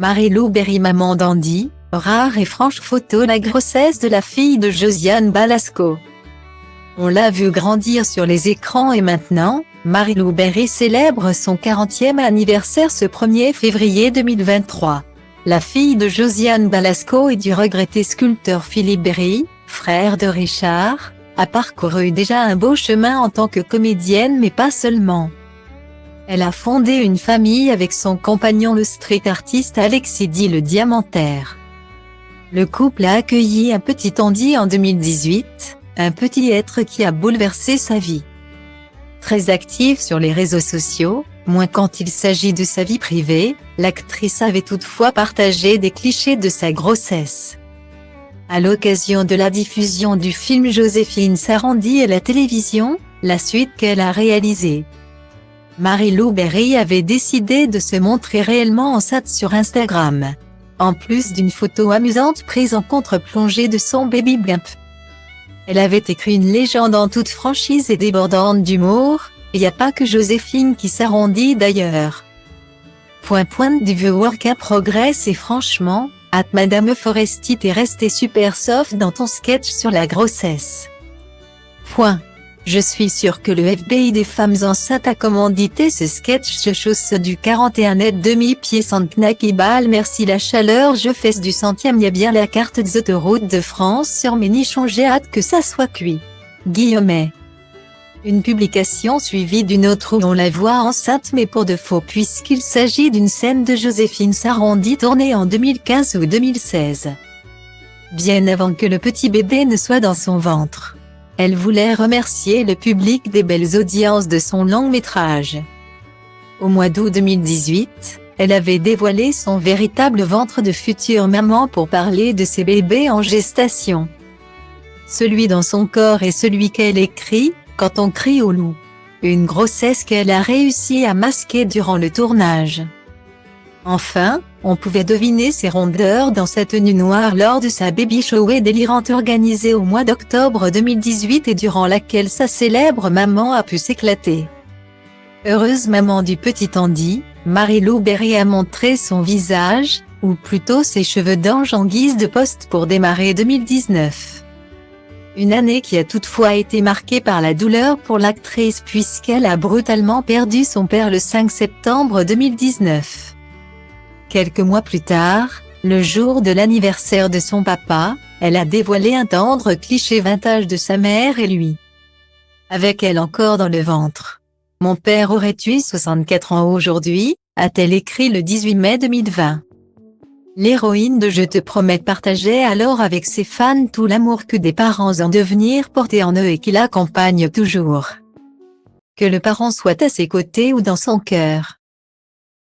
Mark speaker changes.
Speaker 1: Marie-Lou Berry, maman d'Andy, rare et franche photo. La grossesse de la fille de Josiane Balasco. On l'a vu grandir sur les écrans et maintenant, Marie-Lou Berry célèbre son 40e anniversaire ce 1er février 2023. La fille de Josiane Balasco et du regretté sculpteur Philippe Berry, frère de Richard, a parcouru déjà un beau chemin en tant que comédienne, mais pas seulement. Elle a fondé une famille avec son compagnon, le street artiste Alexis dit le Diamantaire. Le couple a accueilli un petit Andy en 2018, un petit être qui a bouleversé sa vie. Très active sur les réseaux sociaux, moins quand il s'agit de sa vie privée, l'actrice avait toutefois partagé des clichés de sa grossesse. À l'occasion de la diffusion du film Joséphine Sarandie à la télévision, la suite qu'elle a réalisée, Marie-Lou Berry avait décidé de se montrer réellement enceinte sur Instagram. En plus d'une photo amusante prise en contre-plongée de son baby bump. Elle avait écrit une légende en toute franchise et débordante d'humour, y a pas que Joséphine qui s'arrondit d'ailleurs. Du vieux work progress et franchement, Madame Foresti t'es restée super soft dans ton sketch sur la grossesse. Je suis sûre que le FBI des femmes enceintes a commandité ce sketch. Je chausse du 41 net demi-pied sans knack et balle. Merci la chaleur, je fesse du centième. Y'a bien la carte des autoroutes de France sur mes nichons, j'ai hâte que ça soit cuit. Guillaumet. Une publication suivie d'une autre où on la voit enceinte, mais pour de faux, puisqu'il s'agit d'une scène de Joséphine Sarandie tournée en 2015 ou 2016. Bien avant que le petit bébé ne soit dans son ventre. Elle voulait remercier le public des belles audiences de son long-métrage. Au mois d'août 2018, elle avait dévoilé son véritable ventre de future maman pour parler de ses bébés en gestation. Celui dans son corps et celui qu'elle écrit, quand on crie au loup. Une grossesse qu'elle a réussi à masquer durant le tournage. Enfin, on pouvait deviner ses rondeurs dans sa tenue noire lors de sa baby shower délirante organisée au mois d'octobre 2018 et durant laquelle sa célèbre maman a pu s'éclater. Heureuse maman du petit Andy, Marie-Lou Berry a montré son visage, ou plutôt ses cheveux d'ange en guise de post pour démarrer 2019. Une année qui a toutefois été marquée par la douleur pour l'actrice puisqu'elle a brutalement perdu son père le 5 septembre 2019. Quelques mois plus tard, le jour de l'anniversaire de son papa, elle a dévoilé un tendre cliché vintage de sa mère et lui. Avec elle encore dans le ventre. Mon père aurait eu 64 ans aujourd'hui, a-t-elle écrit le 18 mai 2020. L'héroïne de Je te promets partageait alors avec ses fans tout l'amour que des parents en devenir portaient en eux et qui l'accompagnent toujours. Que le parent soit à ses côtés ou dans son cœur.